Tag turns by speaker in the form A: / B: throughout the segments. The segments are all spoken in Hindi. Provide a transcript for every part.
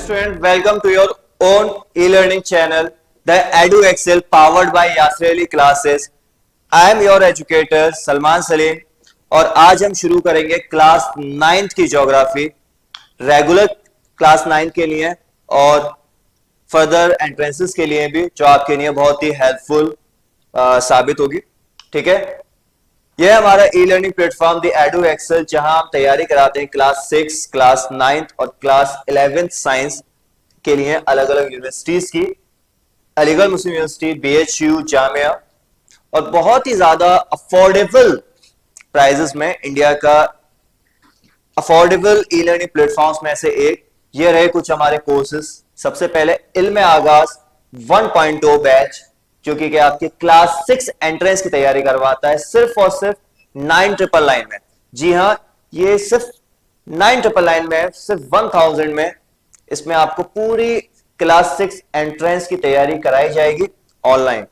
A: student, welcome to your own e-learning channel, the Edu Excel powered by Yasser Ali Classes. I am your educator Salman Salim और आज हम शुरू करेंगे क्लास 9th की ज्योग्राफी रेगुलर क्लास 9 के लिए और फर्दर एंट्रेंसेस के लिए भी, जो आपके लिए बहुत ही हेल्पफुल साबित होगी। ठीक है, यह हमारा e learning platform the Edu Excel, जहां हम तैयारी कराते हैं क्लास 6, क्लास 9 और क्लास 11 साइंस के लिए अलग अलग यूनिवर्सिटीज की, Aligarh Muslim university, BHU, Jamia, और बहुत ही ज्यादा अफोर्डेबल प्राइजेस में इंडिया का अफोर्डेबल ई लर्निंग प्लेटफॉर्म्स में से एक ये रहे कुछ हमारे कोर्सेज। सबसे पहले इल्म आगाज 1.0 बैच, जो कि आपके क्लास 6 एंट्रेंस की तैयारी करवाता है सिर्फ और सिर्फ 9,999 में। जी हां, ये सिर्फ 9,999 में, सिर्फ 1000 में इसमें आपको पूरी क्लास 6 एंट्रेंस की तैयारी कराई जाएगी ऑनलाइन।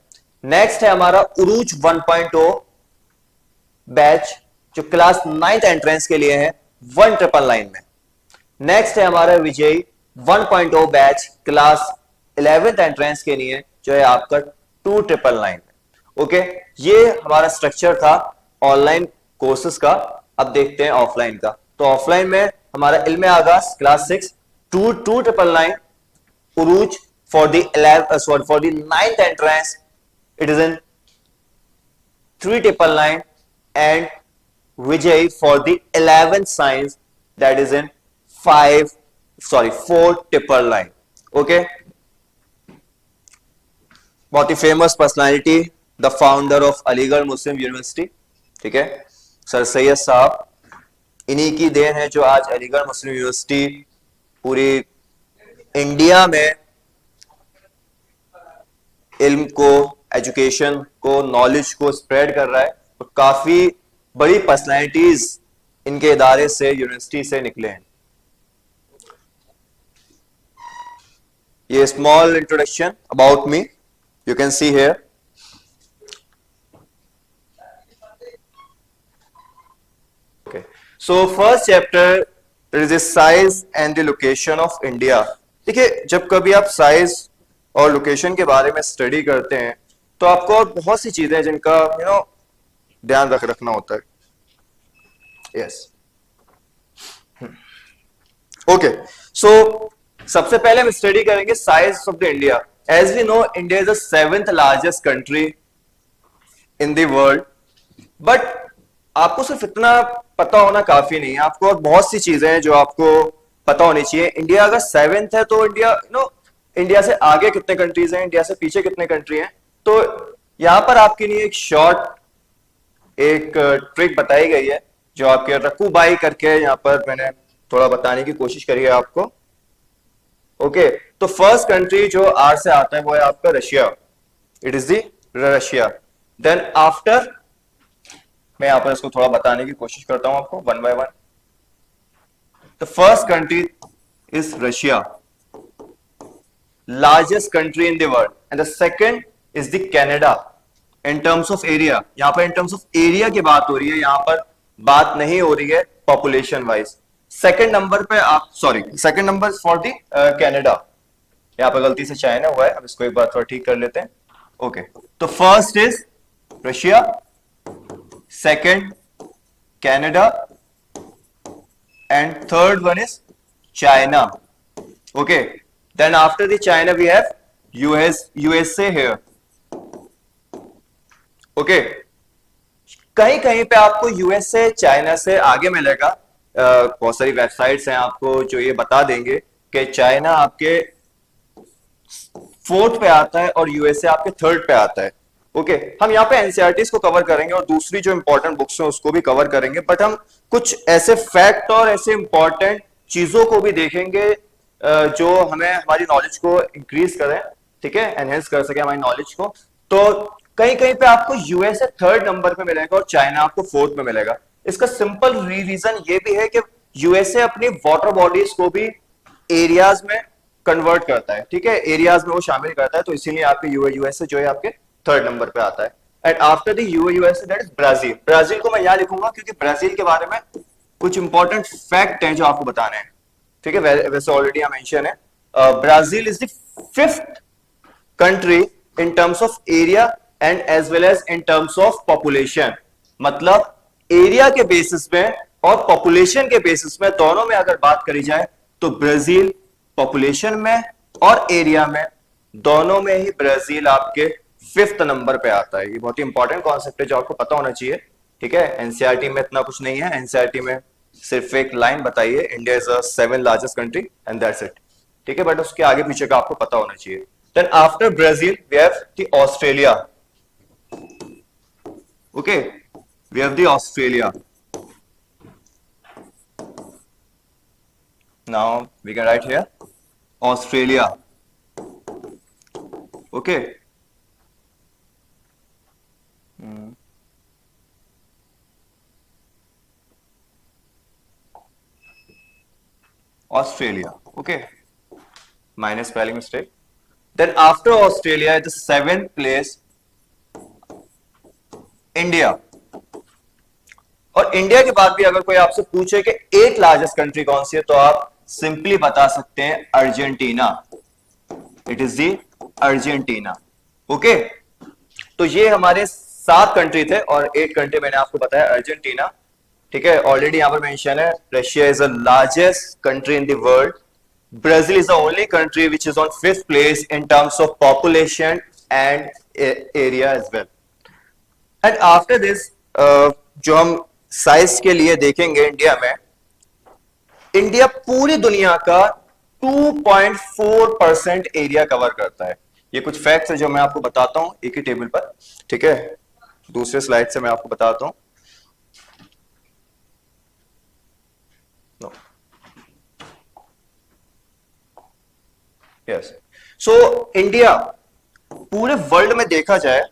A: नेक्स्ट है हमारा उरूज 1.0 बैच, जो क्लास 9th एंट्रेंस के लिए है 1,999 में। नेक्स्ट है हमारा विजय 1.0 बैच क्लास 11th एंट्रेंस के लिए, जो है आपका 2,999 में। ओके, ये हमारा स्ट्रक्चर था ऑनलाइन कोर्सेज का। अब देखते हैं ऑफलाइन का। तो ऑफलाइन में हमारा इल्म आगाज class 6 2,999, Urooj for the 9th entrance it is in 3,999 and Vijay for the 11th science that is in 4,999. Okay, बहुत ही famous personality, the founder of Aligarh Muslim university, ठीक है, सर सैयद साहब, इन्हीं की देन है जो आज अलीगढ़ मुस्लिम यूनिवर्सिटी पूरी इंडिया में इल्म को, एजुकेशन को, नॉलेज को स्प्रेड कर रहा है। और काफी बड़ी पर्सनालिटीज इनके इदारे से, यूनिवर्सिटी से निकले हैं। ये small introduction about me you can see here. Okay, so first chapter there is a size and the location of India. देखिए, जब कभी आप साइज और लोकेशन के बारे में स्टडी करते हैं तो आपको और बहुत सी चीजें जिनका ध्यान रखना होता है। यस, ओके, सो सबसे पहले हम स्टडी करेंगे size of the India. As we know, India is the 7th largest country in the world, but आपको सिर्फ इतना पता होना काफी नहीं है, आपको और बहुत सी चीजें हैं जो आपको पता होनी चाहिए। इंडिया अगर 7th है तो इंडिया से आगे कितने कंट्रीज हैं, इंडिया से पीछे कितने कंट्री हैं। तो यहां पर आपके लिए एक शॉर्ट एक ट्रिक बताई गई है, जो आपके रकूबाई करके यहां पर मैंने थोड़ा बताने की कोशिश करी है आपको। ओके, तो फर्स्ट कंट्री जो आर से आता है वो है आपका Russia, it is the Russia. Then after, मैं यहां पर इसको थोड़ा बताने की कोशिश करता हूं आपको one by one. The first country is Russia, largest country in the world, and the second is the Canada in terms of area. यहां पर इन टर्म्स ऑफ एरिया की बात हो रही है, यहां पर बात नहीं हो रही है पॉपुलेशन वाइज। सेकंड नंबर पे आप, second number for the Canada, यहां पर गलती से चाइना हुआ है, अब इसको एक बार थोड़ा ठीक कर लेते हैं। ओके, तो first is Russia, second Canada, and third one is China. Okay, then after the China we have USA here. Okay, कहीं कहीं पे आपको यूएसए चाइना से आगे मिलेगा। बहुत सारी वेबसाइट्स हैं आपको जो ये बता देंगे कि चाइना आपके 4th पे आता है और यूएसए आपके 3rd पे आता है। ओके, हम यहाँ पे एनसीईआरटीज को कवर करेंगे और दूसरी जो इंपॉर्टेंट बुक्स हैं उसको भी कवर करेंगे, बट हम कुछ ऐसे फैक्ट और ऐसे इंपॉर्टेंट चीजों को भी देखेंगे जो हमें हमारी नॉलेज को इंक्रीज करें, ठीक है, एनहेंस कर सके हमारी नॉलेज को। तो कहीं कहीं पे आपको यूएसए 3rd नंबर पे मिलेगा और चाइना आपको 4th में मिलेगा। इसका सिंपल रीजन ये भी है कि यूएसए अपनी वाटर बॉडीज को भी एरियाज में कन्वर्ट करता है, ठीक है, एरियाज में वो शामिल करता है, तो इसीलिए आपके यूएसए जो है आपके 3rd नंबर पे आता है। And after the USA that is Brazil. Brazil को मैं यहां लिखूंगा क्योंकि ब्राजील के बारे में कुछ इंपॉर्टेंट फैक्ट हैं जो आपको बताने हैं, ठीक है, वैसे ऑलरेडी यहाँ मेंशन है। Brazil is the fifth country in terms of area and as well as in terms of population. मतलब एरिया के बेसिस में और पॉपुलेशन के बेसिस में, दोनों में अगर बात करी जाए तो ब्राजील पॉपुलेशन में और एरिया में, दोनों में ही ब्राजील आपके फिफ्थ नंबर पे आता है। ये बहुत ही इंपॉर्टेंट कॉन्सेप्ट है जो आपको पता होना चाहिए। ठीक है, एनसीईआरटी में इतना कुछ नहीं है, एनसीईआरटी में सिर्फ एक लाइन बताइए, India is a 7th largest country and that's it. ठीक है, बट उसके आगे पीछे का आपको पता होना चाहिए। Then after Brazil we have the Australia. Okay, we have the Australia. Now we can write here Australia. Okay, Australia. Okay, minus spelling mistake. Then after Australia, the 7th place, India. और इंडिया के बाद भी अगर कोई आपसे पूछे कि 8th लार्जेस्ट कंट्री कौन सी है, तो आप सिंपली बता सकते हैं Argentina. It is the Argentina. Okay, तो ये हमारे 7 कंट्री थे और 8 कंट्री मैंने आपको बताया अर्जेंटीना। ठीक है, ऑलरेडी यहां पर मेंशन है Russia is the largest country in the world. Brazil is the only country which is on 5th place in terms of population and area as well. And after this जो हम साइज के लिए देखेंगे इंडिया में, इंडिया पूरी दुनिया का 2.4% एरिया कवर करता है। ये कुछ फैक्ट्स है जो मैं आपको बताता हूं एक ही टेबल पर। ठीक है, दूसरे स्लाइड से मैं आपको बताता हूं। यस, सो इंडिया पूरे वर्ल्ड में देखा जाए,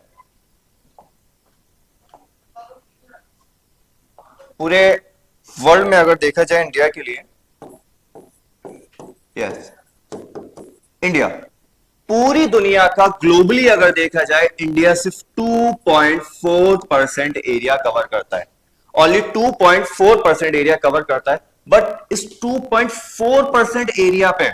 A: पूरे वर्ल्ड में अगर देखा जाए इंडिया के लिए, यस, इंडिया पूरी दुनिया का ग्लोबली अगर देखा जाए, इंडिया सिर्फ 2.4% एरिया कवर करता है। ओनली 2.4% एरिया कवर करता है। बट इस 2.4% एरिया पे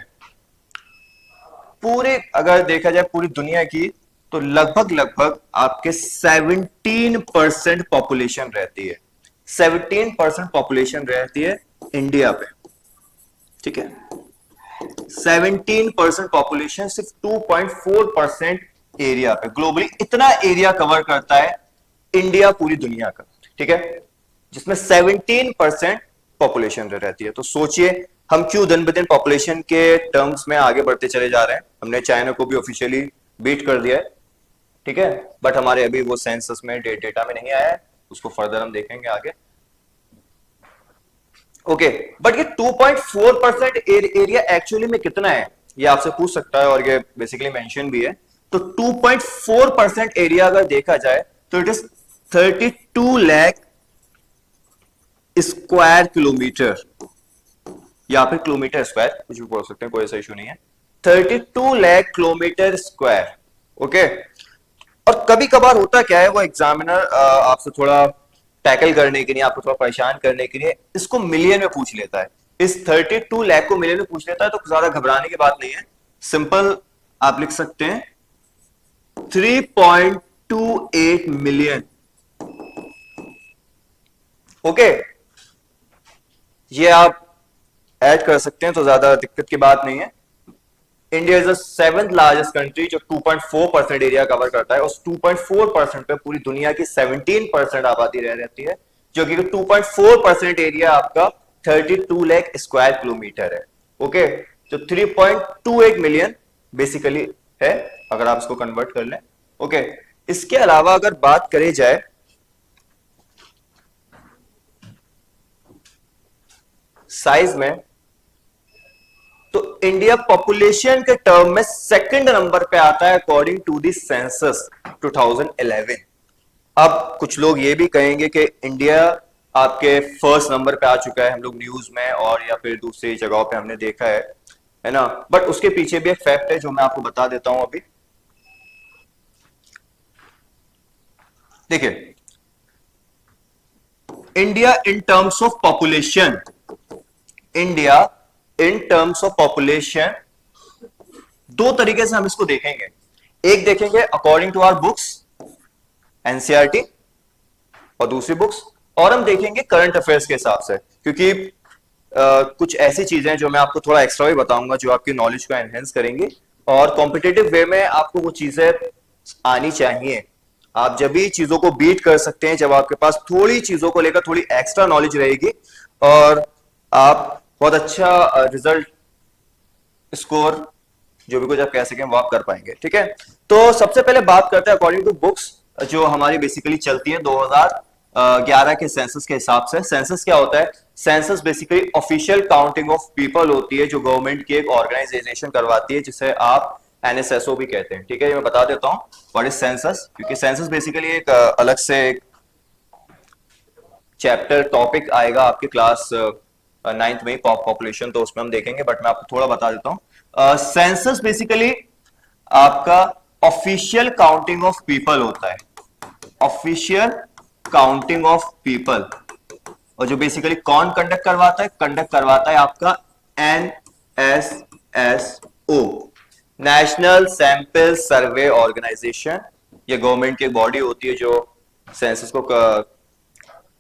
A: पूरे अगर देखा जाए पूरी दुनिया की, तो लगभग आपके 17% पॉपुलेशन रहती है। 17% पॉपुलेशन रहती है इंडिया पे। ठीक है, 17% पॉपुलेशन सिर्फ 2.4% एरिया पे, ग्लोबली इतना एरिया कवर करता है इंडिया पूरी दुनिया का। ठीक है, जिसमें 17% पॉपुलेशन रहती है। तो सोचिए हम क्यों दिन ब दिन पॉपुलेशन के टर्म्स में आगे बढ़ते चले जा रहे हैं। हमने चाइना को भी ऑफिशियली बीट कर दिया है। ठीक है, बट हमारे अभी वो सेंसस में डेटा में नहीं आया है, उसको फर्दर हम देखेंगे आगे। ओके, बट ये 2.4% एरिया एक्चुअली में कितना है, ये आपसे पूछ सकता है और ये बेसिकली मेंशन भी है। तो 2.4% एरिया अगर देखा जाए तो it is 32 lakh square kilometre, या फिर किलोमीटर स्क्वायर, कुछ भी बोल सकते हैं, कोई ऐसा इशू नहीं है। 32 लाख किलोमीटर स्क्वायर। ओके, और कभी कभार होता क्या है, वो एग्जामिनर आपसे थोड़ा टैकल करने के लिए, आपको थोड़ा परेशान करने के लिए इसको मिलियन में पूछ लेता है। इस 32 लाख को मिलियन में पूछ लेता है, तो ज्यादा घबराने की बात नहीं है। सिंपल आप लिख सकते हैं 3.28 मिलियन। ओके, ये आप ऐड कर सकते हैं तो ज्यादा दिक्कत की बात नहीं है। India is the 7th largest country जो 2.4% एरिया कवर करता है। उस 2.4% पे पूरी दुनिया की 17% आबादी रह रहती है, जो कि 2.4% एरिया आपका 32 लाख स्क्वायर किलोमीटर है। ओके, तो 3.28 मिलियन बेसिकली है अगर आप इसको कन्वर्ट कर लें। ओके, इसके अलावा अगर बात करी जाए साइज में, तो इंडिया पॉपुलेशन के टर्म में सेकंड नंबर पे आता है अकॉर्डिंग टू द सेंसस 2011। अब कुछ लोग ये भी कहेंगे कि इंडिया आपके फर्स्ट नंबर पे आ चुका है, हम लोग न्यूज में और या फिर दूसरी जगहों पे हमने देखा है ना। बट उसके पीछे भी एक फैक्ट है जो मैं आपको बता देता हूं अभी। देखिए, India in terms of population, India in terms of population दो तरीके से हम इसको देखेंगे। एक देखेंगे according to our books NCERT और दूसरी बुक्स, और हम देखेंगे करंट अफेयर्स के हिसाब से, क्योंकि कुछ ऐसी चीजें जो मैं आपको थोड़ा एक्स्ट्रा भी बताऊंगा जो आपकी नॉलेज को एनहेंस करेंगे, और कॉम्पिटिटिव वे में आपको वो चीजें आनी चाहिए। आप जब भी चीजों को बीट कर सकते हैं जब आपके पास थोड़ी चीजों को लेकर थोड़ी एक्स्ट्रा नॉलेज रहेगी, और आप बहुत अच्छा रिजल्ट स्कोर जो भी कुछ आप कह सकें वो आप कर पाएंगे। ठीक है, तो सबसे पहले बात करते हैं अकॉर्डिंग टू बुक्स जो हमारी बेसिकली चलती है 2011 के सेंसस के हिसाब से। सेंसस क्या होता है? Census basically official counting of people होती है जो गवर्नमेंट की एक ऑर्गेनाइजेशन करवाती है, जिसे आप एनएसएसओ भी कहते हैं। ठीक है, ये मैं बता देता हूं व्हाट इज सेंसस, क्योंकि सेंसस बेसिकली एक अलग से चैप्टर टॉपिक आएगा आपके क्लास 9th में पॉपुलेशन, तो उसमें हम देखेंगे, बट मैं आपको थोड़ा बता देता हूं। सेंसस बेसिकली आपका ऑफिशियल काउंटिंग ऑफ पीपल होता है, ऑफिशियल काउंटिंग ऑफ पीपल, और जो बेसिकली कौन कंडक्ट करवाता है? कंडक्ट करवाता है आपका NSSO, national sample survey organisation. ये गवर्नमेंट की एक बॉडी होती है जो सेंसस को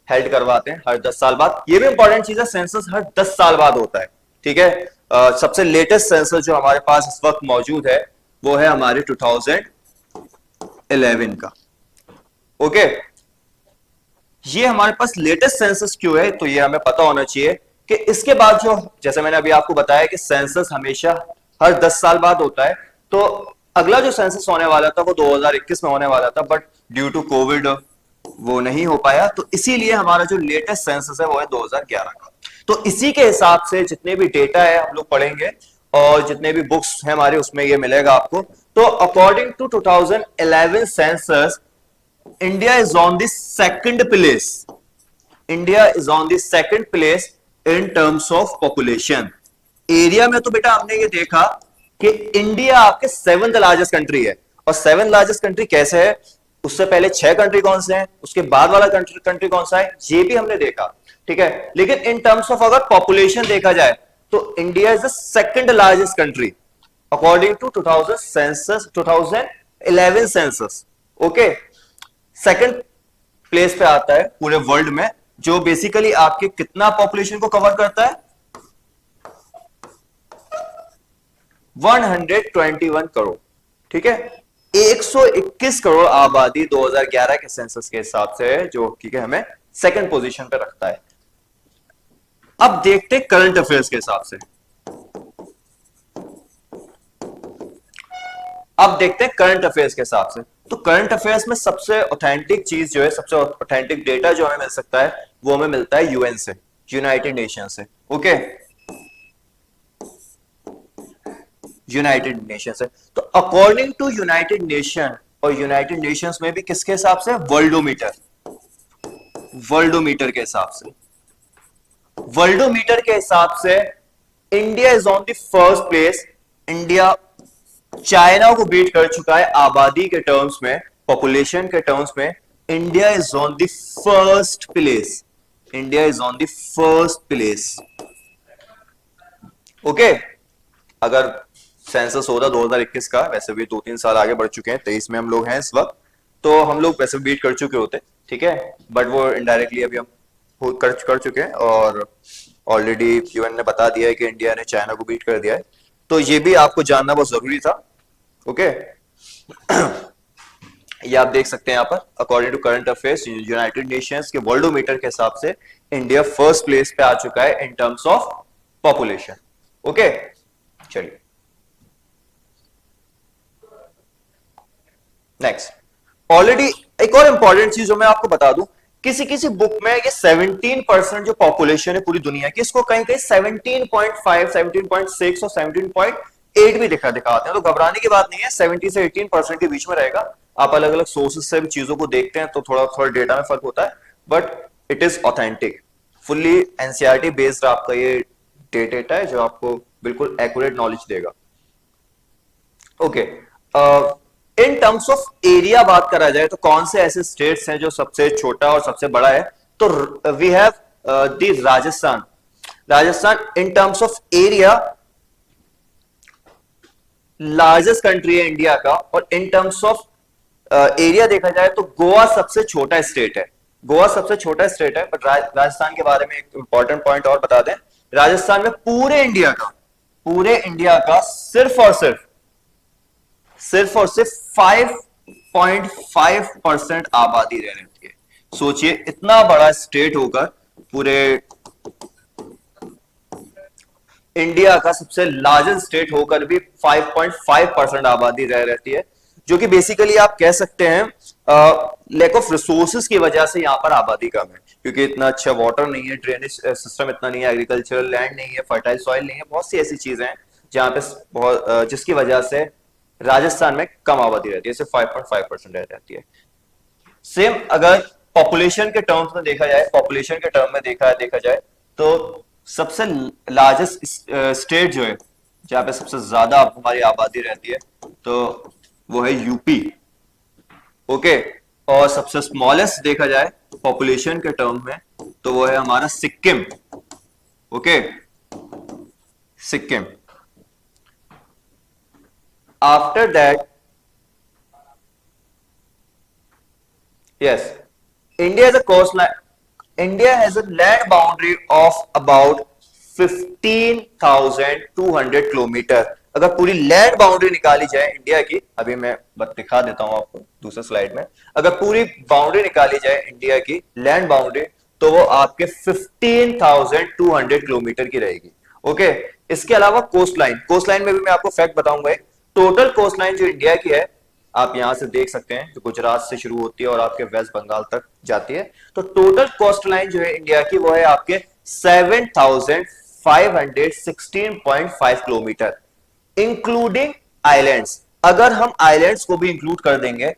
A: हेल्ड करवाते हैं हर 10 साल बाद। ये भी इंपॉर्टेंट चीज है, सेंसस हर 10 साल बाद होता है। ठीक है, सबसे लेटेस्ट सेंसस जो हमारे पास इस वक्त मौजूद है वो है हमारे 2011 का। ओके, ये हमारे पास लेटेस्ट सेंसस क्यों है? तो ये हमें पता होना चाहिए कि इसके बाद जो, जैसे मैंने अभी आपको बताया कि सेंसस हमेशा हर 10 साल बाद होता है, तो अगला जो सेंसस होने वाला था वो 2021 में होने वाला था, बट ड्यू टू कोविड वो नहीं हो पाया, तो इसीलिए हमारा जो लेटेस्ट सेंसस है वो है 2011 का। तो इसी के हिसाब से जितने भी डेटा है हम लोग पढ़ेंगे, और जितने भी बुक्स हैं हमारे उसमें ये मिलेगा आपको। तो according to 2011 census, India is on the second place. India is on the second place in terms of population. Area में तो बेटा हमने ये देखा कि इंडिया आपके 7th लार्जेस्ट कंट्री है, और 7th लार्जेस्ट कंट्री कैसे है? उससे पहले 6 कंट्री कौन से हैं, उसके बाद वाला कंट्री कौन सा है, ये भी हमने देखा। ठीक है, लेकिन इन टर्म्स ऑफ अगर पॉपुलेशन देखा जाए तो India is the second largest country according to 2011 census. Okay, second place पे आता है पूरे वर्ल्ड में, जो बेसिकली आपके कितना पॉपुलेशन को कवर करता है? 121 करोड़। ठीक है, 121 करोड़ आबादी 2011 के सेंसस के हिसाब से है, जो कि हमें सेकंड पोजीशन पे रखता है। अब देखते हैं करंट अफेयर्स के हिसाब से। अब देखते हैं करंट अफेयर्स के हिसाब से। तो करंट अफेयर्स में सबसे ऑथेंटिक चीज जो है, सबसे ऑथेंटिक डेटा जो हमें मिल सकता है वो हमें मिलता है यूएन से, यूनाइटेड नेशन से। ओके, यूनाइटेड नेशन से। तो अकॉर्डिंग टू यूनाइटेड नेशन, और यूनाइटेड नेशंस में भी किसके हिसाब से? वर्ल्डोमीटर, वर्ल्डोमीटर के हिसाब से। वर्ल्डोमीटर के हिसाब से India is on the first place. India China को बीट कर चुका है आबादी के टर्म्स में, पॉपुलेशन के टर्म्स में। India is on the first place, India is on the first place. Okay, अगर सेंसस होता 2021 का, वैसे भी 2-3 साल आगे बढ़ चुके हैं, 23 में हम लोग हैं इस वक्त, तो हम लोग वैसे बीट कर चुके होते। ठीक है, बट वो इनडायरेक्टली अभी हम कर चुके हैं, और ऑलरेडी यूएन ने बता दिया है कि इंडिया ने चाइना को बीट कर दिया है, तो ये भी आपको जानना बहुत जरूरी था। ओके, ये आप देख सकते हैं यहाँ पर, according to current affairs United Nations के वर्ल्डोमीटर के हिसाब से इंडिया फर्स्ट प्लेस पे आ चुका है इन टर्म्स ऑफ पॉपुलेशन। ओके, चलिए नेक्स्ट। ऑलरेडी एक और इंपॉर्टेंट चीज जो मैं आपको बता दूं, किसी किसी बुक में ये 17% जो पॉपुलेशन है पूरी दुनिया की, इसको कहीं कहीं 17.5, 17.6 और 17.8 भी दिखाते हैं, तो घबराने की बात नहीं है, 17 से 18% के बीच में रहेगा। आप अलग अलग सोर्सेज से भी चीजों को देखते हैं तो थोड़ा थोड़ा डेटा में फर्क होता है, but it is authentic, fully NCERT based आपका ये डेटा है जो आपको बिल्कुल एक्यूरेट नॉलेज देगा। Okay, in terms of area बात करा जाए तो कौन से ऐसे स्टेट्स हैं जो सबसे छोटा और सबसे बड़ा है? तो we have the Rajasthan. Rajasthan in terms of area largest country है इंडिया का, और इन टर्म्स ऑफ एरिया देखा जाए तो गोवा सबसे छोटा स्टेट है। गोवा सबसे छोटा स्टेट है। बट राजस्थान के बारे में एक इंपॉर्टेंट पॉइंट और बता दें, राजस्थान में पूरे इंडिया का सिर्फ 5.5% आबादी रह रहती है। सोचिए, इतना बड़ा स्टेट होकर पूरे इंडिया का सबसे लार्जेस्ट स्टेट होकर भी 5.5% आबादी रह रहती है, जो कि बेसिकली आप कह सकते हैं लैक ऑफ रिसोर्सेज की वजह से यहाँ पर आबादी कम है, क्योंकि इतना अच्छा वाटर नहीं है, ड्रेनेज सिस्टम इतना नहीं है, एग्रीकल्चरल लैंड नहीं है, फर्टाइल सॉइल नहीं है, बहुत सी ऐसी चीजें हैं जहाँ पे जिसकी वजह से राजस्थान में कम आबादी रहती है, सिर्फ 5.5% रह जाती है। सेम अगर पॉपुलेशन के टर्म्स में देखा जाए, देखा जाए तो सबसे लार्जेस्ट स्टेट जो है, जहां पे सबसे ज्यादा हमारी आबादी रहती है, तो वो है यूपी। ओके। और सबसे स्मॉलेस्ट देखा जाए पॉपुलेशन के टर्म में, तो वो है हमारा Sikkim. Okay, Sikkim. After that, yes, India has a land boundary of about 15,200 kilometre. अगर पूरी लैंड बाउंड्री निकाली जाए इंडिया की, अभी मैं दिखा देता हूं आपको दूसरे स्लाइड में, अगर पूरी बाउंड्री निकाली जाए इंडिया की लैंड बाउंड्री, तो वो आपके 15,200 किलोमीटर की रहेगी। ओके। इसके अलावा कोस्ट लाइन में भी मैं आपको फैक्ट बताऊंगा। टोटल कोस्ट लाइन जो इंडिया की है, आप यहां से देख सकते हैं, जो गुजरात से शुरू होती है और आपके वेस्ट बंगाल तक जाती है, तो टोटल कोस्ट लाइन जो है इंडिया की, वो है आपके 7,516.5 किलोमीटर, इंक्लूडिंग आइलैंड्स। अगर हम आइलैंड्स को भी इंक्लूड कर देंगे,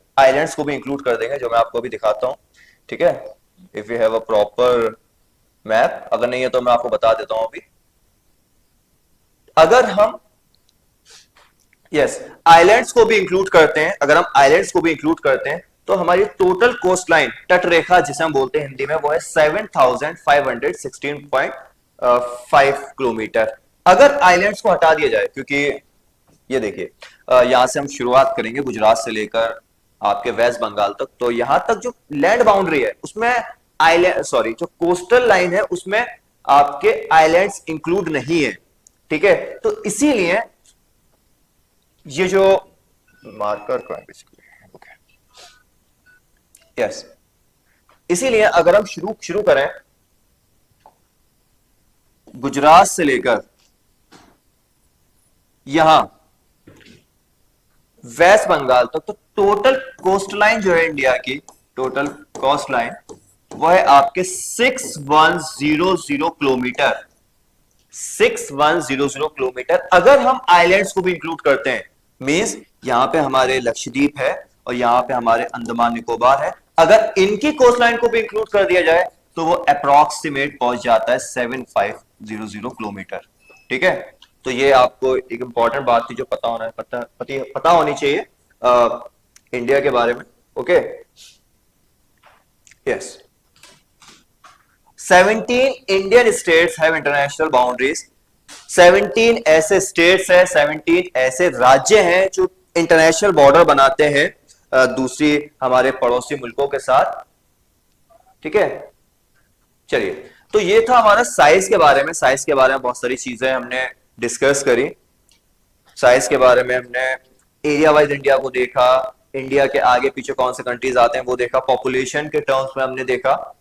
A: जो मैं आपको अभी दिखाता हूं, ठीक है, if you have a proper map, अगर नहीं है तो मैं आपको बता देता हूं अभी। अगर हम आइलैंड्स को भी इंक्लूड करते हैं, तो हमारी टोटल कोस्ट लाइन, तट रेखा जिसे हम बोलते हैं हिंदी में, वो है 7,516.5 किलोमीटर। अगर आइलैंड्स को हटा दिया जाए, क्योंकि ये देखिए, यहां से हम शुरुआत करेंगे गुजरात से लेकर आपके वेस्ट बंगाल तक, तो यहां तक जो लैंड बाउंड्री है उसमें जो कोस्टल लाइन है उसमें आपके आइलैंड्स इंक्लूड नहीं है। ठीक है, तो इसीलिए ये जो मार्कर का है यस, इसीलिए अगर हम शुरू करें गुजरात से लेकर यहां वेस्ट बंगाल तक, तो टोटल कोस्ट लाइन जो है इंडिया की, टोटल कोस्ट लाइन वो है आपके 6100 किलोमीटर। 6100 किलोमीटर। अगर हम आइलैंड्स को भी इंक्लूड करते हैं, मींस यहां पे हमारे लक्षद्वीप है और यहां पे हमारे अंडमान निकोबार है, अगर इनकी कोस्ट लाइन को भी इंक्लूड कर दिया जाए तो वो अप्रोक्सीमेट पहुंच जाता है 7500 किलोमीटर। ठीक है, तो ये आपको एक इंपॉर्टेंट बात थी जो पता होनी चाहिए इंडिया के बारे में। Okay, yes. 17 Indian states have international boundaries. 17 ऐसे स्टेट्स हैं, 17 ऐसे राज्य हैं जो इंटरनेशनल बॉर्डर बनाते हैं दूसरी हमारे पड़ोसी मुल्कों के साथ। ठीक है, चलिए, तो ये था हमारा साइज के बारे में। बहुत सारी चीजें हमने डिस्कस करी। साइज के बारे में हमने एरिया वाइज इंडिया को देखा, इंडिया के आगे पीछे कौन से कंट्रीज आते हैं वो देखा, पॉपुलेशन के टर्म्स में हमने देखा।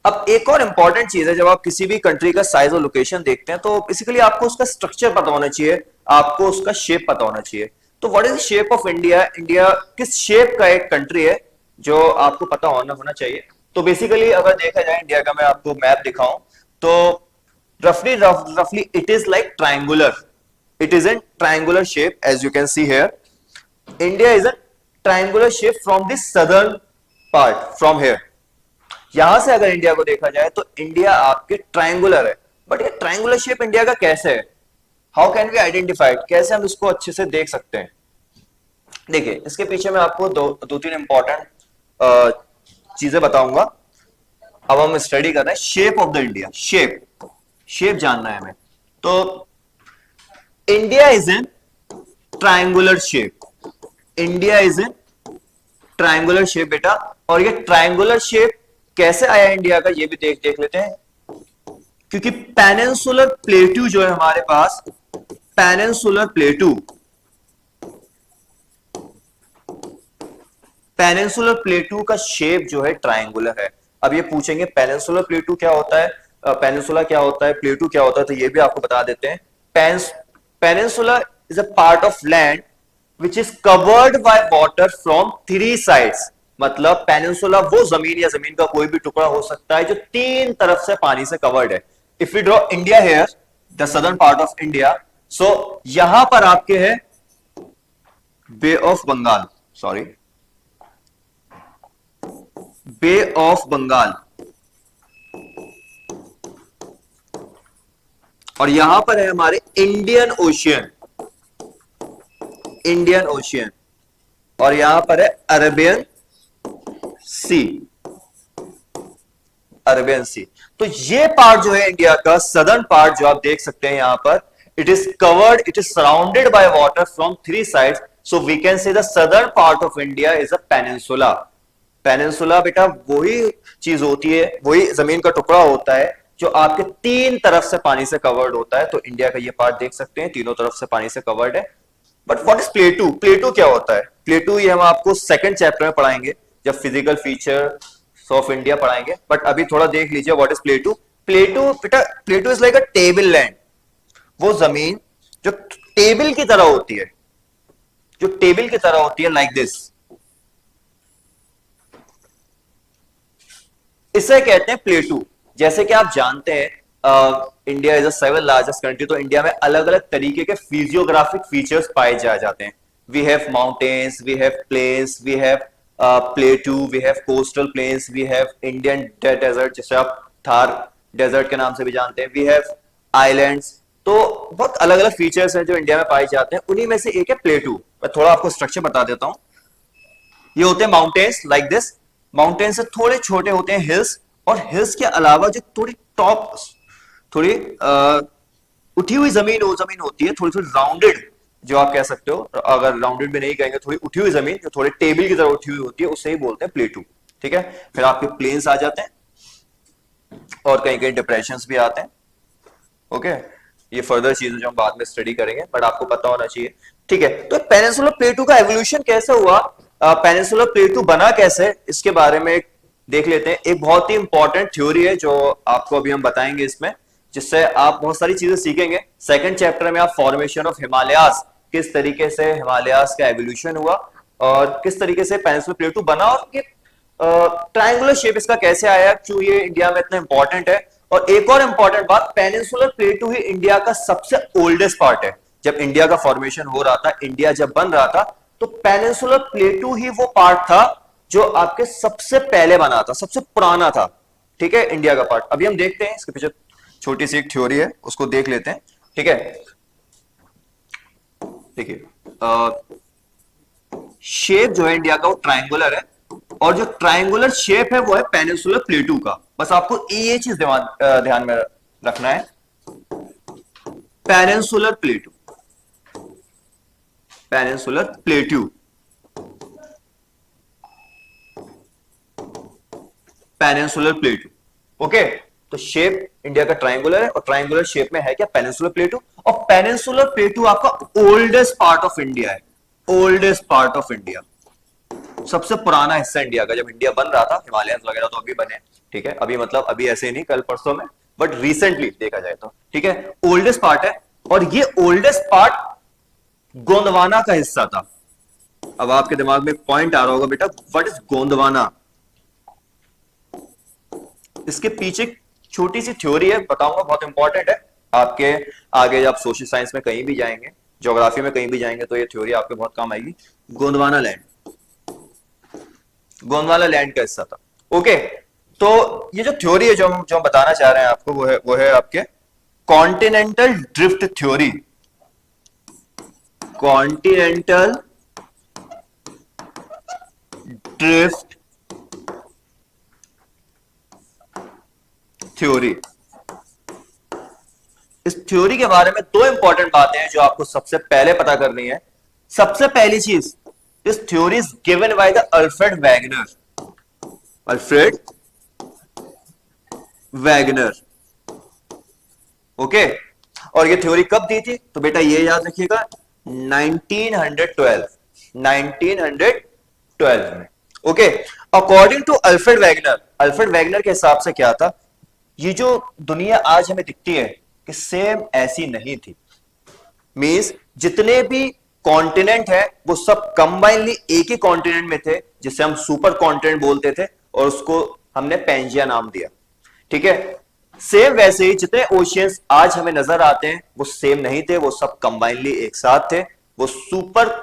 A: अब एक और इंपॉर्टेंट चीज है, जब आप किसी भी कंट्री का साइज और लोकेशन देखते हैं तो बेसिकली आपको उसका स्ट्रक्चर पता होना चाहिए, आपको उसका शेप पता होना चाहिए। तो what is the shape of India? India किस शेप का एक कंट्री है जो आपको पता होना चाहिए। तो बेसिकली अगर देखा जाए इंडिया का, मैं आपको मैप दिखाऊं तो रफली it is like triangular. It is in triangular shape as you can see here. India is a triangular shape from the southern part, from here. यहां से अगर इंडिया को देखा जाए तो इंडिया आपके ट्रायंगुलर है। बट ये ट्रायंगुलर शेप इंडिया का कैसे है? How can we identify? कैसे हम इसको अच्छे से देख सकते हैं? देखिए, इसके पीछे मैं आपको दो तीन इंपॉर्टेंट चीजें बताऊंगा। अब हम स्टडी कर रहे हैं shape of the India. Shape जानना है हमें। तो India is in triangular shape, India is in triangular shape बेटा। और ये ट्रायंगुलर शेप कैसे आया इंडिया का, ये भी देख लेते हैं। क्योंकि पेनिनसुलर प्लेटू जो है हमारे पास, पेनिनसुलर प्लेटू, पेनिनसुलर प्लेटू का शेप जो है ट्रायंगुलर है। अब ये पूछेंगे पेनिनसुलर प्लेटू क्या होता है, पेनिनसुला क्या होता है, प्लेटू क्या होता है, तो ये भी आपको बता देते हैं। Peninsula is a part of land which is covered by water from three sides. मतलब पेनिनसुला वो जमीन या जमीन का कोई भी टुकड़ा हो सकता है जो तीन तरफ से पानी से कवर्ड है। If you draw India here, the southern part of India, so यहां पर आपके है bay of Bengal, sorry bay of Bengal, और यहां पर है हमारे इंडियन ओशियन, इंडियन ओशियन, और यहां पर है अरेबियन सी, अरेबियन सी। तो ये पार्ट जो है इंडिया का सदर्न पार्ट जो आप देख सकते हैं यहां पर, it is covered, it is surrounded by water from three sides, so we can say the southern part of India is a peninsula. Peninsula बेटा वही चीज होती है, वही जमीन का टुकड़ा होता है जो आपके तीन तरफ से पानी से कवर्ड होता है। तो इंडिया का ये पार्ट देख सकते हैं तीनों तरफ से पानी से कवर्ड है। बट व्हाट इज प्लेटू, प्लेटू क्या होता है? प्लेटू ये हम आपको सेकंड चैप्टर में पढ़ाएंगे जब फिजिकल फीचर ऑफ इंडिया पढ़ाएंगे। बट अभी थोड़ा देख लीजिए व्हाट इज प्लेटू। प्लेटू बेटा, प्लेटू is like a table land, वो जमीन जो टेबल की तरह होती है, जो टेबल की तरह होती है, लाइक दिस, इसे कहते हैं प्लेटू। जैसे कि आप जानते हैं India is a seven largest country, तो इंडिया में अलग अलग तरीके के फिजियोग्राफिक फीचर्स पाए जाते हैं। We have mountains, we have plains, we have plateau, we have coastal plains, we have Indian desert जिसे आप थार डेजर्ट के नाम से भी जानते हैं, वी हैव आइलैंड्स। तो बहुत अलग अलग फीचर्स हैं जो इंडिया में पाए जाते हैं, उन्हीं में से एक है प्लेटू। मैं थोड़ा आपको स्ट्रक्चर बता देता हूं। ये होते हैं माउंटेन्स लाइक दिस, माउंटेन से थोड़े छोटे होते हैं हिल्स, और हिल्स के अलावा जो थोड़ी टॉप, थोड़ी उठी हुई जमीन होती है, थोड़ी थोड़ी राउंडेड, जो आप कह सकते हो, अगर राउंडेड भी नहीं कहेंगे, थोड़ी उठी हुई जमीन जो थोड़े टेबल की तरह उठी हुई होती है, उसे ही बोलते हैं प्लेटू। ठीक है, फिर आपके प्लेन्स आ जाते हैं और कहीं कहीं डिप्रेशंस भी आते हैं। ओके, ये फर्दर चीजें जो हम बाद में स्टडी करेंगे, बट आपको पता होना चाहिए। ठीक है, तो पेनिनसुलर प्लेटू का एवोल्यूशन कैसे हुआ, पेनिनसुलर प्लेटू बना कैसे, इसके बारे में देख लेते हैं। एक बहुत ही इंपॉर्टेंट थ्योरी है जो आपको अभी हम बताएंगे इसमें, जिससे आप बहुत सारी चीजें सीखेंगे। सेकंड चैप्टर में आप फॉर्मेशन ऑफ हिमालयास, किस तरीके से हिमालयास का एवोल्यूशन हुआ और किस तरीके से पेनिनसुलर प्लेटू बना, और ये ट्रायंगुलर शेप इसका कैसे आया, क्यों ये इंडिया में इतना इंपॉर्टेंट है। और एक और इंपॉर्टेंट बात, पेनिनसुलर प्लेटू ही इंडिया का सबसे ओल्डेस्ट पार्ट है। जब इंडिया का फॉर्मेशन हो रहा था, इंडिया जब बन रहा था, तो पेनिनसुलर प्लेटू ही वो पार्ट था जो आपके सबसे पहले बना था, सबसे पुराना था। ठीक है, इंडिया का पार्ट। अभी हम देखते हैं, इसके पीछे छोटी सी एक थ्योरी है, उसको देख लेते हैं। ठीक है, देखिए शेप जो है इंडिया का वो ट्रायंगुलर है, और जो ट्रायंगुलर शेप है वो है पेनिनसुलर प्लेटू का। बस आपको ये चीज ध्यान में रखना है, पेनिनसुलर प्लेटू, पेनिनसुलर प्लेटू, पेनिनसुलर प्लेटू। ओके, तो शेप इंडिया का ट्रायंगुलर है, और ट्रायंगुलर शेप में है क्या, पेनिनसुलर प्लेटू। और पेनिनसुलर प्लेटू आपका ओल्डेस्ट पार्ट ऑफ इंडिया है, ओल्डेस्ट पार्ट ऑफ इंडिया, सबसे पुराना हिस्सा इंडिया का। जब इंडिया बन रहा था, हिमालयंस वगैरह तो अभी बने, ठीक है, अभी मतलब अभी ऐसे नहीं कल परसों में, बट रिसेंटली देखा जाए तो। ठीक है, ओल्डेस्ट पार्ट है, और ये ओल्डेस्ट पार्ट गोंदवाना का हिस्सा था। अब आपके दिमाग में पॉइंट आ रहा होगा बेटा, व्हाट इज गोंदवाना। इसके पीछे छोटी सी थ्योरी है, बताऊंगा, बहुत इंपॉर्टेंट है आपके आगे जब सोशल साइंस में कहीं भी जाएंगे, ज्योग्राफी में कहीं भी जाएंगे, तो ये थ्योरी आपके बहुत काम आएगी। गोंदवाना लैंड, गोंदवाना लैंड का हिस्सा था। ओके, तो ये जो थ्योरी है जो हम बताना चाह रहे हैं आपको, वो है आपके continental drift theory, continental drift theory. इस थ्योरी के बारे में दो इंपॉर्टेंट बातें हैं जो आपको सबसे पहले पता करनी है। सबसे पहली चीज, this theory is given by the Alfred Wegener. Alfred Wagner, okay. और ये थ्योरी कब दी थी? तो बेटा ये याद रखिएगा 1912, 1912 में, okay. According to Alfred Wegener, Alfred Wegener के हिसाब से क्या था, ये जो दुनिया आज हमें दिखती है कि सेम ऐसी नहीं थी। मींस जितने भी कॉन्टिनेंट है वो सब कंबाइनली एक ही कॉन्टिनेंट में थे, जिसे हम सुपर कॉन्टिनेंट बोलते थे, और उसको हमने पेंजिया नाम दिया, ठीक है। सेम वैसे ही जितने ओशियंस आज हमें नजर आते हैं वो सेम नहीं थे, वो सब कंबाइनली एक साथ थे, वो सुपर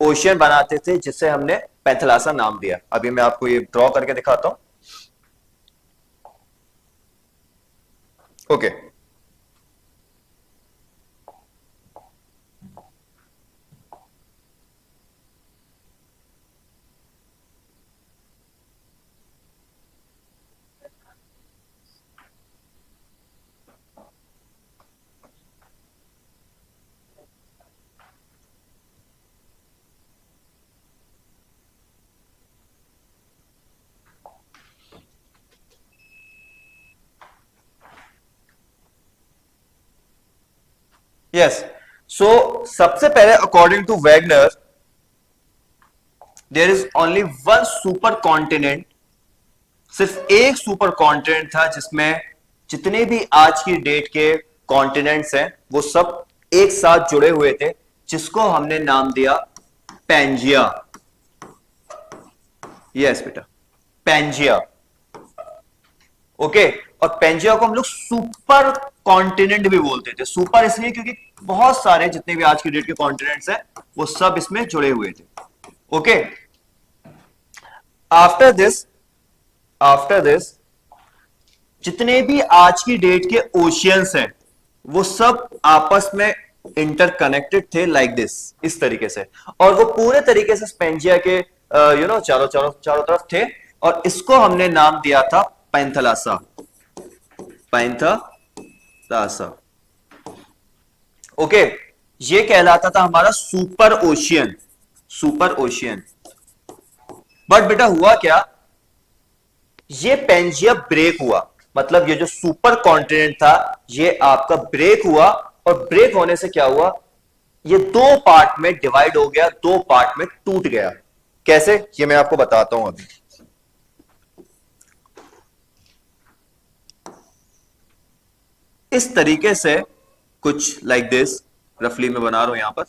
A: ओशियन बनाते थे, जिसे हमने पैंथलासा नाम दिया। अभी मैं आपको ये ड्रॉ करके दिखाता हूं, ओके। यस, सो सबसे पहले according to Wegener there is only one super continent, सिर्फ एक सुपर कॉन्टिनेंट था जिसमें जितने भी आज की डेट के कॉन्टिनेंट्स हैं वो सब एक साथ जुड़े हुए थे, जिसको हमने नाम दिया पैंजिया। यस बेटा, पैंजिया, ओके। और पेंजिया को हम लोग सुपर कॉन्टिनेंट भी बोलते थे। सुपर इसलिए क्योंकि बहुत सारे जितने भी आज की डेट के कॉन्टिनेंट्स हैं वो सब इसमें जुड़े हुए थे, ओके। आफ्टर दिस जितने भी आज की डेट के ओशियंस हैं वो सब आपस में इंटरकनेक्टेड थे, लाइक दिस, इस तरीके से। और वो पूरे तरीके से पेंजिया के चारों चारों चारों तरफ थे, और इसको हमने नाम दिया था पैंथलासा, पैंथलासा, ओके। ये कहलाता था हमारा super ocean, super ocean. But बेटा हुआ क्या, ये पेंजिया ब्रेक हुआ, मतलब ये जो सुपर कॉन्टिनेंट था ये आपका ब्रेक हुआ, और ब्रेक होने से क्या हुआ, ये दो पार्ट में डिवाइड हो गया, दो पार्ट में टूट गया। कैसे, ये मैं आपको बताता हूं अभी। इस तरीके से, कुछ लाइक दिस, रफली मैं बना रहा हूं यहां पर।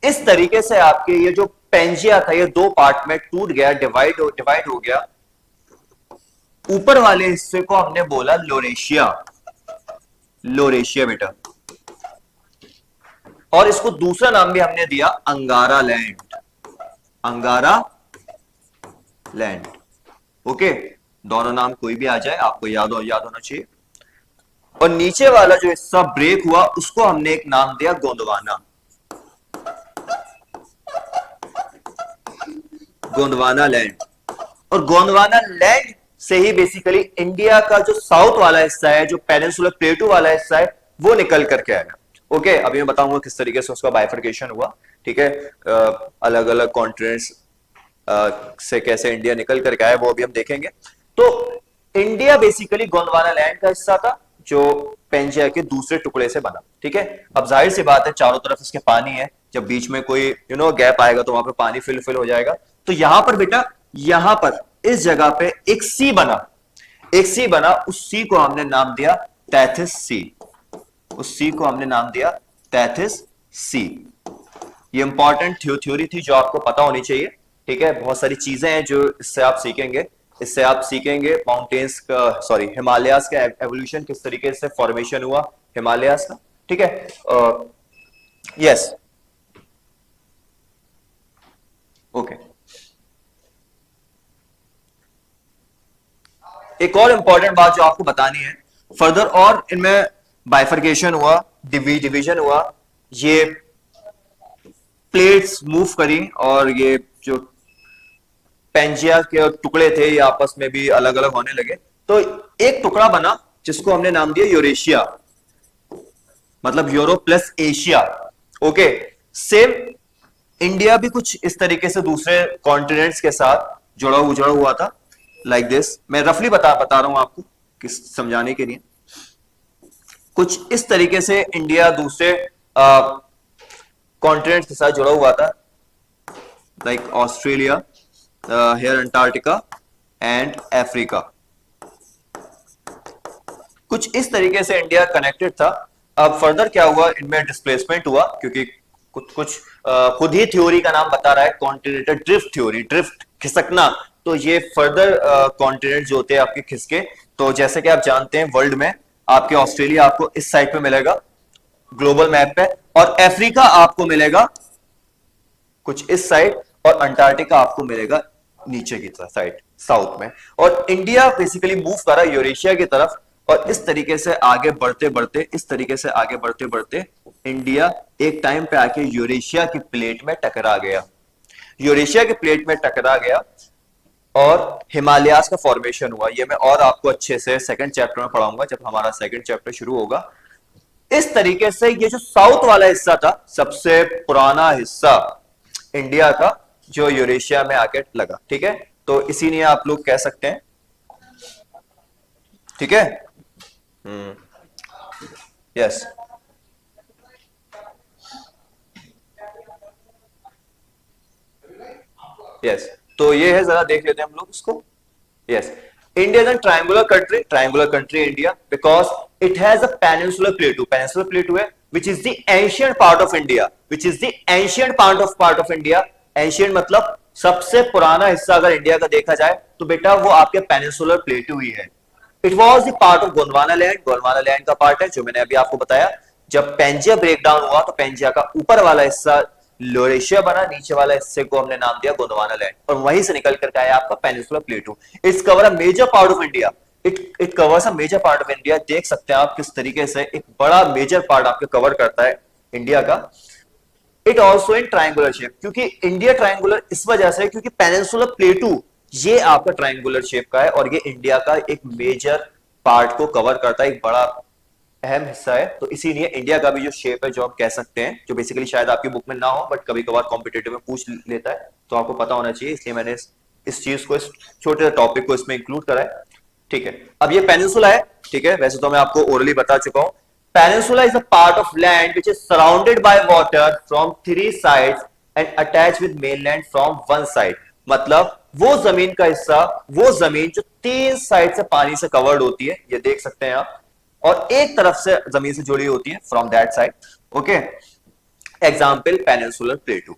A: इस तरीके से आपके ये जो पेंजिया था ये दो पार्ट में टूट गया, डिवाइड हो गया। ऊपर वाले हिस्से को हमने बोला लोरेशिया, लोरेशिया बेटा। और इसको दूसरा नाम भी हमने दिया अंगारा लैंड, अंगारा लैंड, ओके। दोनों नाम कोई भी आ जाए आपको याद होना चाहिए। और नीचे वाला जो हिस्सा ब्रेक हुआ उसको हमने एक नाम दिया गोंडवाना, गोंडवाना लैंड। और गोंडवाना लैंड से ही बेसिकली इंडिया का जो साउथ वाला हिस्सा है, जो पेनिनसुलर प्लेटू वाला हिस्सा है, वो निकल करके आया, ओके। अभी मैं बताऊंगा किस तरीके से उसका बाइफर्केशन हुआ, ठीक है। अलग अलग कॉन्टिनेंट्स से कैसे इंडिया निकल करके आया वो अभी हम देखेंगे। तो इंडिया बेसिकली गोंडवाना लैंड का हिस्सा था जो पेंजिया के दूसरे टुकड़े से बना, ठीक है। अब जाहिर सी बात है चारों तरफ इसके पानी है, जब बीच में कोई गैप आएगा तो वहां पे पानी फिल हो जाएगा। तो यहां पर बेटा, यहां पर इस जगह पे एक सी बना, एक सी बना, उस सी को हमने नाम दिया तैथिस सी, उस सी को हमने नाम दिया तैथिस सी। ये इंपॉर्टेंट थ्योरी थी जो आपको पता होनी चाहिए, ठीक है। बहुत सारी चीजें हैं जो इससे आप सीखेंगे, इससे आप सीखेंगे माउंटेन्स का, सॉरी हिमालयास का एवोल्यूशन, किस तरीके से फॉर्मेशन हुआ हिमालयास का, ठीक है। Yes, okay. एक और इंपॉर्टेंट बात जो आपको बतानी है फर्दर, और इनमें बाइफर्केशन हुआ, डिवीजन हुआ, ये प्लेट्स मूव करी, और ये जो पेंजिया के टुकड़े थे ये आपस में भी अलग अलग होने लगे। तो एक टुकड़ा बना जिसको हमने नाम दिया यूरेशिया, मतलब Europe plus Asia, okay, same India भी कुछ इस तरीके से दूसरे कॉन्टिनेंट्स के साथ जुड़ा हुआ था, लाइक दिस। मैं रफली बता रहा हूं आपको किस समझाने के लिए। कुछ इस तरीके से इंडिया दूसरे कॉन्टिनेंट्स के साथ जुड़ा हुआ था, like Australia, here Antarctica and Africa. कुछ इस तरीके से इंडिया कनेक्टेड था। अब फर्दर क्या हुआ, इनमें डिस्प्लेसमेंट हुआ, क्योंकि कुछ खुद ही थ्योरी का नाम बता रहा है, कॉन्टिनेंटल ड्रिफ्ट थ्योरी, ड्रिफ्ट खिसकना। तो ये फर्दर कॉन्टिनेंट जो होते हैं आपके खिसके। तो जैसे कि आप जानते हैं, वर्ल्ड में आपके ऑस्ट्रेलिया आपको इस साइड पे मिलेगा ग्लोबल मैप पे, और अफ्रीका आपको मिलेगा कुछ इस साइड, और अंटार्कटिका आपको मिलेगा नीचे की साइड, साउथ में। और इंडिया बेसिकली मूव कर रहा है यूरेशिया की तरफ, और इस तरीके से आगे बढ़ते बढ़ते इंडिया एक टाइम पे आके यूरेशिया की प्लेट में टकरा गया। यूरेशिया की प्लेट में टकरा गया और हिमालयाज का फॉर्मेशन हुआ। ये मैं और आपको अच्छे से सेकंड चैप्टर में पढ़ाऊंगा, जब हमारा सेकंड चैप्टर शुरू होगा। इस तरीके से ये जो साउथ वाला हिस्सा था, सबसे पुराना हिस्सा इंडिया का, जो यूरेशिया में आके लगा। ठीक है, तो इसीलिए आप लोग कह सकते हैं, ठीक है, यस, यस। तो ये है, जरा देख लेते हैं हम लोग इसको। Yes, India is triangular country India, because it has a peninsular plateau है, which is the ancient part of India, ancient मतलब सबसे पुराना हिस्सा अगर इंडिया का देखा जाए तो बेटा वो आपके पेनिनसुलर प्लेटू ही है। It was the part of Gondwana land का पार्ट है, जो मैंने अभी आपको बताया। जब पेंजिया ब्रेकडाउन हुआ तो पेंजिया का ऊपर वाला हिस्सा लोरेशिया बना, नीचे वाला हिस्से को हमने नाम दिया गोंडवाना लैंड, और वहीं से निकल कर आया आपका peninsular plateau. Its cover a major part of India, it covers a major part of India. देख सकते हैं आप किस तरीके से एक बड़ा मेजर पार्ट आपके कवर करता है इंडिया का। It also in triangular shape, क्योंकि इंडिया ट्रायंगुलर इस वजह से, क्योंकि पेनिनसुलर प्लेटू ये आपका ट्रायंगुलर शेप का है, और ये इंडिया का एक मेजर पार्ट को कवर करता है, एक बड़ा अहम हिस्सा है। तो इसीलिए इंडिया का भी जो शेप है, जो आप कह सकते हैं, जो बेसिकली शायद आपकी बुक में ना हो, बट कभी कभार कॉम्पिटेटिव में पूछ लेता है, तो आपको पता होना चाहिए, इसलिए मैंने इस चीज को, इस छोटे से टॉपिक को इसमें इंक्लूड करा है। ठीक है, अब ये पेनिनसुला है, ठीक है, वैसे तो मैं आपको ओरली बता चुका हूं। Peninsula is a part of land which is surrounded by water from 3 sides and attach with mainland from 1 side. मतलब वो जमीन का हिस्सा, वो जमीन जो 3 साइड से पानी से कवर्ड होती है, ये देख सकते हैं आप, और एक तरफ से जमीन से जुड़ी होती है, from that side. Okay, example peninsular प्लेटू।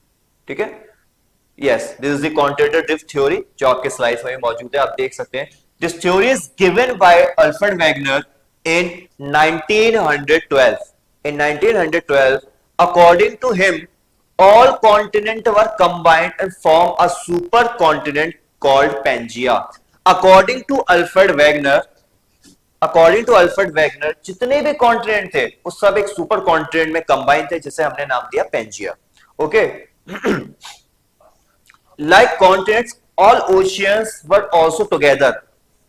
A: ठीक है, yes, this is the continental drift theory, जो आपके स्लाइड्स में मौजूद है, आप देख सकते हैं। This theory is given by Alfred Wegener in 1912. In 1912, according to him, all continents were combined and form a supercontinent called Pangaea. According to Alfred Wegener, जितने भी कॉन्टिनेंट थे वो सब एक सुपर कॉन्टिनेंट में कंबाइन थे, जिसे हमने नाम दिया Pangaea. Okay, like continents, all oceans were also together.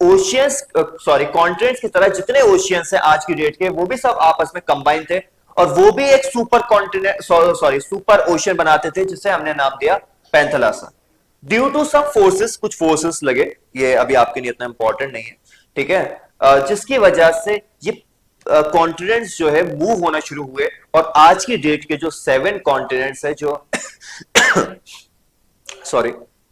A: Continents की तरह जितने ओशियंस हैं आज की डेट के, वो भी सब आपस में कंबाइन थे, और वो भी एक सुपर ओशियन बनाते थे, जिसे हमने नाम दिया पैंथेलासा। ड्यू टू सम फोर्सेस, कुछ फोर्सेस लगे, ये अभी आपके लिए इतना इंपॉर्टेंट नहीं है, ठीक है, जिसकी वजह से ये कॉन्टिनेंट्स जो है मूव होना शुरू हुए, और आज की डेट के जो 7 कॉन्टिनेंट्स है, जो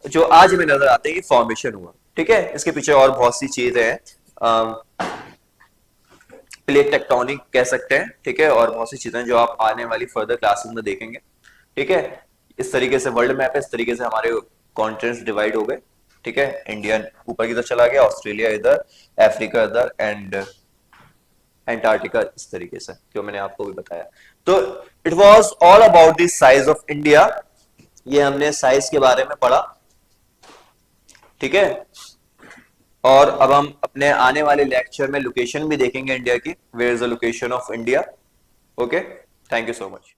A: जो आज हमें नजर आते हैं, ये फॉर्मेशन हुआ। ठीक है, इसके पीछे और बहुत सी चीजें हैं, प्लेट टेक्टोनिक कह सकते हैं, ठीक है, और बहुत सी चीजें जो आप आने वाली फर्दर क्लासेस में देखेंगे। ठीक है, इस तरीके से वर्ल्ड मैप है, इस तरीके से हमारे कॉन्टिनेंट्स डिवाइड हो गए। ठीक है, इंडिया ऊपर की तरफ चला गया, ऑस्ट्रेलिया इधर, अफ्रीका इधर, एंड एंटार्क्टिका इस तरीके से, जो मैंने आपको भी बताया। तो it was all about the size of India, ये हमने साइज के बारे में पढ़ा। ठीक है, और अब हम अपने आने वाले लेक्चर में लोकेशन भी देखेंगे इंडिया की, where is the location of India. Okay, thank you so much.